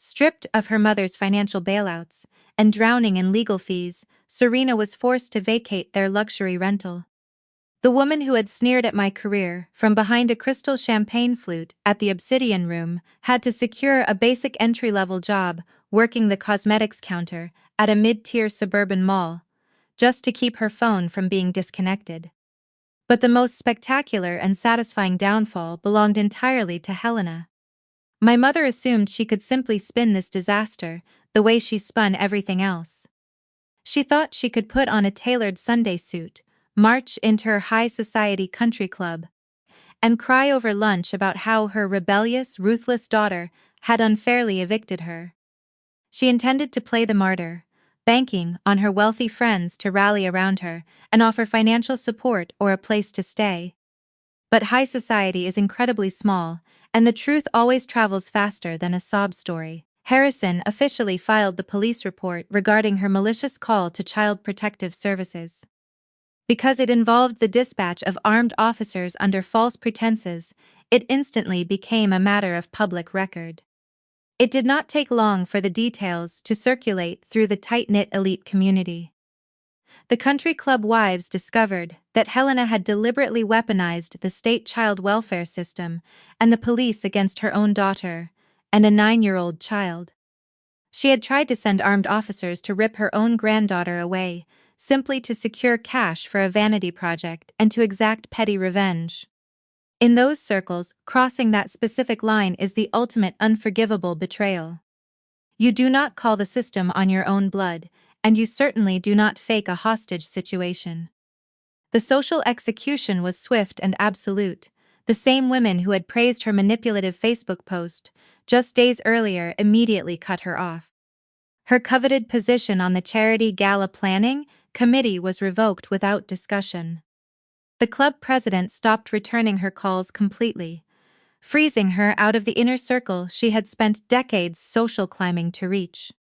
Stripped of her mother's financial bailouts and drowning in legal fees, Serena was forced to vacate their luxury rental. The woman who had sneered at my career from behind a crystal champagne flute at the Obsidian Room had to secure a basic entry-level job working the cosmetics counter at a mid-tier suburban mall, just to keep her phone from being disconnected. But the most spectacular and satisfying downfall belonged entirely to Helena. My mother assumed she could simply spin this disaster the way she spun everything else. She thought she could put on a tailored Sunday suit, march into her high society country club, and cry over lunch about how her rebellious, ruthless daughter had unfairly evicted her. She intended to play the martyr, banking on her wealthy friends to rally around her and offer financial support or a place to stay. But high society is incredibly small, and the truth always travels faster than a sob story. Harrison officially filed the police report regarding her malicious call to Child Protective Services. Because it involved the dispatch of armed officers under false pretenses, it instantly became a matter of public record. It did not take long for the details to circulate through the tight-knit elite community. The country club wives discovered that Helena had deliberately weaponized the state child welfare system and the police against her own daughter and a 9-year-old child. She had tried to send armed officers to rip her own granddaughter away, simply to secure cash for a vanity project and to exact petty revenge. In those circles, crossing that specific line is the ultimate unforgivable betrayal. You do not call the system on your own blood, and you certainly do not fake a hostage situation. The social execution was swift and absolute. The same women who had praised her manipulative Facebook post just days earlier immediately cut her off. Her coveted position on the charity gala planning committee was revoked without discussion. The club president stopped returning her calls completely, freezing her out of the inner circle she had spent decades social climbing to reach.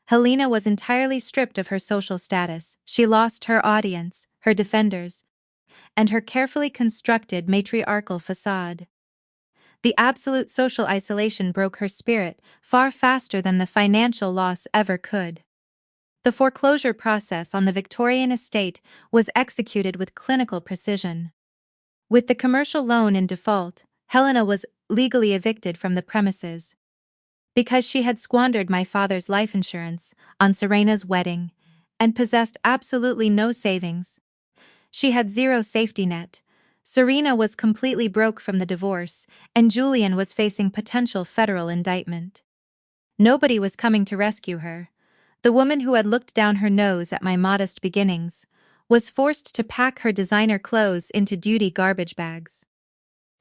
Helena was entirely stripped of her social status. She lost her audience, her defenders, and her carefully constructed matriarchal facade. The absolute social isolation broke her spirit far faster than the financial loss ever could. The foreclosure process on the Victorian estate was executed with clinical precision. With the commercial loan in default, Helena was legally evicted from the premises. Because she had squandered my father's life insurance on Serena's wedding and possessed absolutely no savings, she had zero safety net. Serena was completely broke from the divorce, and Julian was facing potential federal indictment. Nobody was coming to rescue her. The woman who had looked down her nose at my modest beginnings was forced to pack her designer clothes into duty garbage bags.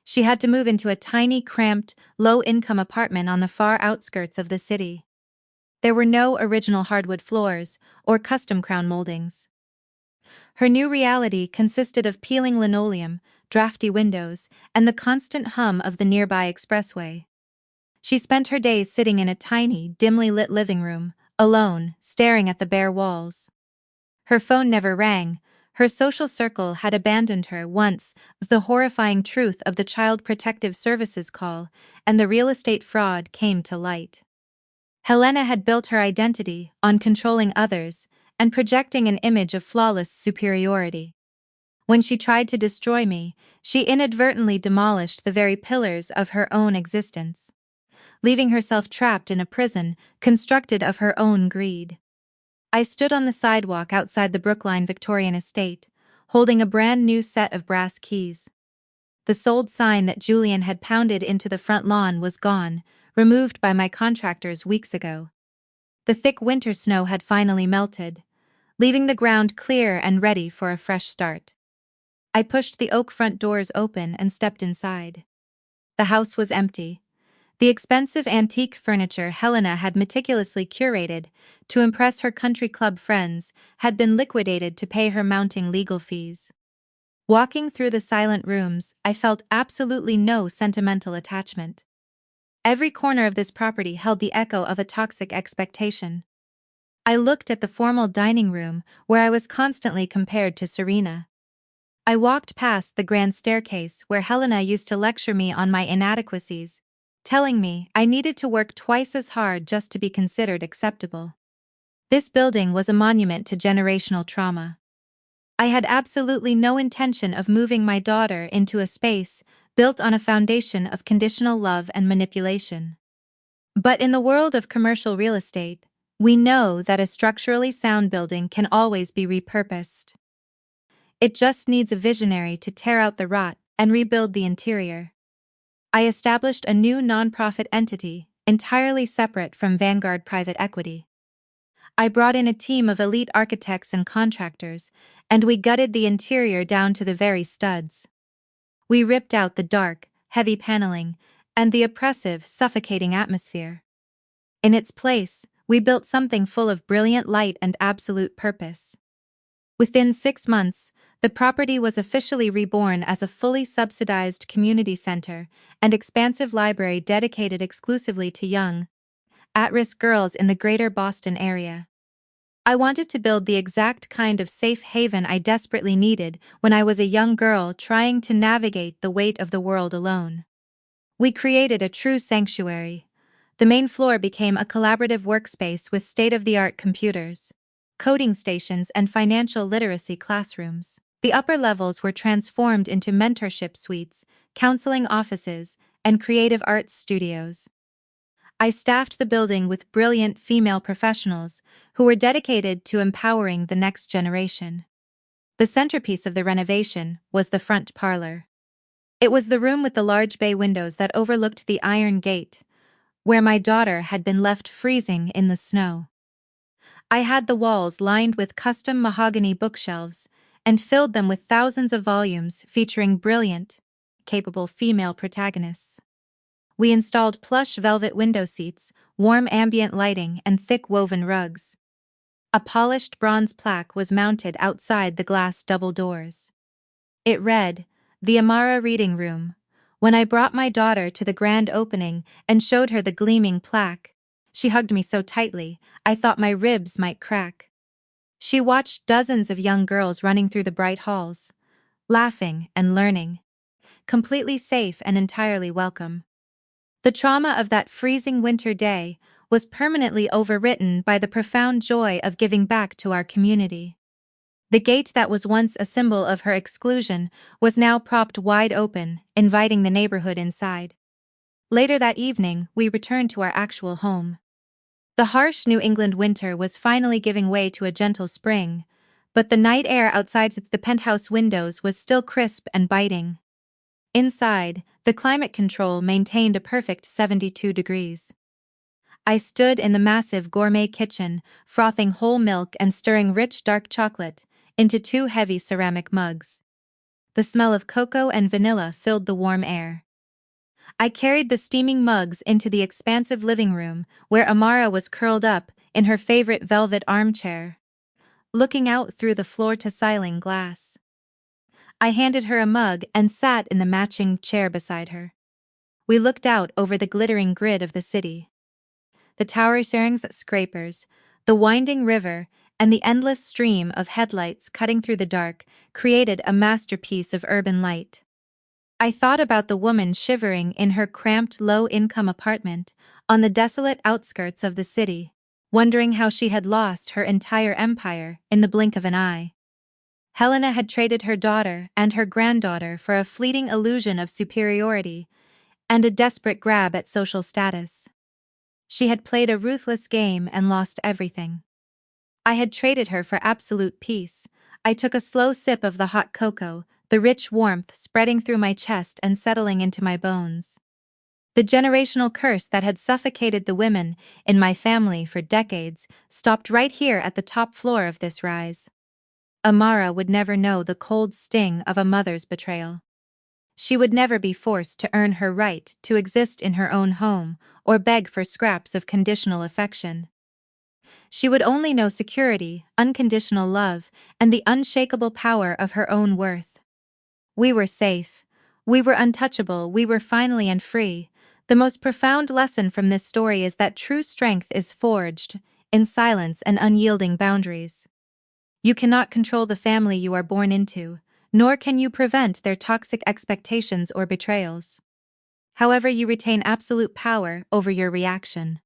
She had to move into a tiny, cramped, low-income apartment on the far outskirts of the city. There were no original hardwood floors or custom crown moldings. Her new reality consisted of peeling linoleum, drafty windows, and the constant hum of the nearby expressway. She spent her days sitting in a tiny, dimly lit living room, alone, staring at the bare walls. Her phone never rang. Her social circle had abandoned her once the horrifying truth of the Child Protective Services call and the real estate fraud came to light. Helena had built her identity on controlling others and projecting an image of flawless superiority. When she tried to destroy me, she inadvertently demolished the very pillars of her own existence, leaving herself trapped in a prison constructed of her own greed. I stood on the sidewalk outside the Brookline Victorian estate, holding a brand new set of brass keys. The sold sign that Julian had pounded into the front lawn was gone, removed by my contractors weeks ago. The thick winter snow had finally melted, leaving the ground clear and ready for a fresh start. I pushed the oak front doors open and stepped inside. The house was empty. The expensive antique furniture Helena had meticulously curated to impress her country club friends had been liquidated to pay her mounting legal fees. Walking through the silent rooms, I felt absolutely no sentimental attachment. Every corner of this property held the echo of a toxic expectation. I looked at the formal dining room where I was constantly compared to Serena. I walked past the grand staircase where Helena used to lecture me on my inadequacies, telling me I needed to work twice as hard just to be considered acceptable. This building was a monument to generational trauma. I had absolutely no intention of moving my daughter into a space built on a foundation of conditional love and manipulation. But in the world of commercial real estate, we know that a structurally sound building can always be repurposed. It just needs a visionary to tear out the rot and rebuild the interior. I established a new nonprofit entity, entirely separate from Vanguard Private Equity. I brought in a team of elite architects and contractors, and we gutted the interior down to the very studs. We ripped out the dark, heavy paneling, and the oppressive, suffocating atmosphere. In its place, we built something full of brilliant light and absolute purpose. Within 6 months, the property was officially reborn as a fully subsidized community center and expansive library dedicated exclusively to young, at-risk girls in the greater Boston area. I wanted to build the exact kind of safe haven I desperately needed when I was a young girl trying to navigate the weight of the world alone. We created a true sanctuary. The main floor became a collaborative workspace with state-of-the-art computers, coding stations, and financial literacy classrooms. The upper levels were transformed into mentorship suites, counseling offices, and creative arts studios. I staffed the building with brilliant female professionals who were dedicated to empowering the next generation. The centerpiece of the renovation was the front parlor. It was the room with the large bay windows that overlooked the iron gate, where my daughter had been left freezing in the snow. I had the walls lined with custom mahogany bookshelves and filled them with thousands of volumes featuring brilliant, capable female protagonists. We installed plush velvet window seats, warm ambient lighting, and thick woven rugs. A polished bronze plaque was mounted outside the glass double doors. It read, "The Amara Reading Room." When I brought my daughter to the grand opening and showed her the gleaming plaque, she hugged me so tightly, I thought my ribs might crack. She watched dozens of young girls running through the bright halls, laughing and learning, completely safe and entirely welcome. The trauma of that freezing winter day was permanently overwritten by the profound joy of giving back to our community. The gate that was once a symbol of her exclusion was now propped wide open, inviting the neighborhood inside. Later that evening, we returned to our actual home. The harsh New England winter was finally giving way to a gentle spring, but the night air outside the penthouse windows was still crisp and biting. Inside, the climate control maintained a perfect 72 degrees. I stood in the massive gourmet kitchen, frothing whole milk and stirring rich dark chocolate into two heavy ceramic mugs. The smell of cocoa and vanilla filled the warm air. I carried the steaming mugs into the expansive living room, where Amara was curled up in her favorite velvet armchair, looking out through the floor-to-ceiling glass. I handed her a mug and sat in the matching chair beside her. We looked out over the glittering grid of the city. The tower-sharing scrapers, the winding river, and the endless stream of headlights cutting through the dark created a masterpiece of urban light. I thought about the woman shivering in her cramped low-income apartment on the desolate outskirts of the city, wondering how she had lost her entire empire in the blink of an eye. Helena had traded her daughter and her granddaughter for a fleeting illusion of superiority and a desperate grab at social status. She had played a ruthless game and lost everything. I had traded her for absolute peace. I took a slow sip of the hot cocoa, the rich warmth spreading through my chest and settling into my bones. The generational curse that had suffocated the women in my family for decades stopped right here at the top floor of this rise. Amara would never know the cold sting of a mother's betrayal. She would never be forced to earn her right to exist in her own home or beg for scraps of conditional affection. She would only know security, unconditional love, and the unshakable power of her own worth. We were safe. We were untouchable. We were finally and free. The most profound lesson from this story is that true strength is forged in silence and unyielding boundaries. You cannot control the family you are born into, nor can you prevent their toxic expectations or betrayals. However, you retain absolute power over your reaction.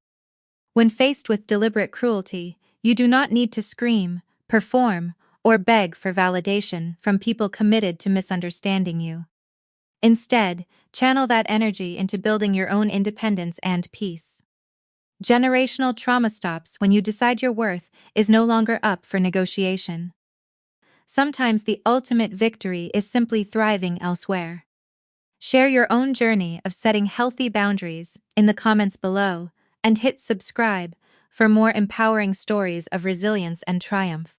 When faced with deliberate cruelty, you do not need to scream, perform, or beg for validation from people committed to misunderstanding you. Instead, channel that energy into building your own independence and peace. Generational trauma stops when you decide your worth is no longer up for negotiation. Sometimes the ultimate victory is simply thriving elsewhere. Share your own journey of setting healthy boundaries in the comments below, and hit subscribe for more empowering stories of resilience and triumph.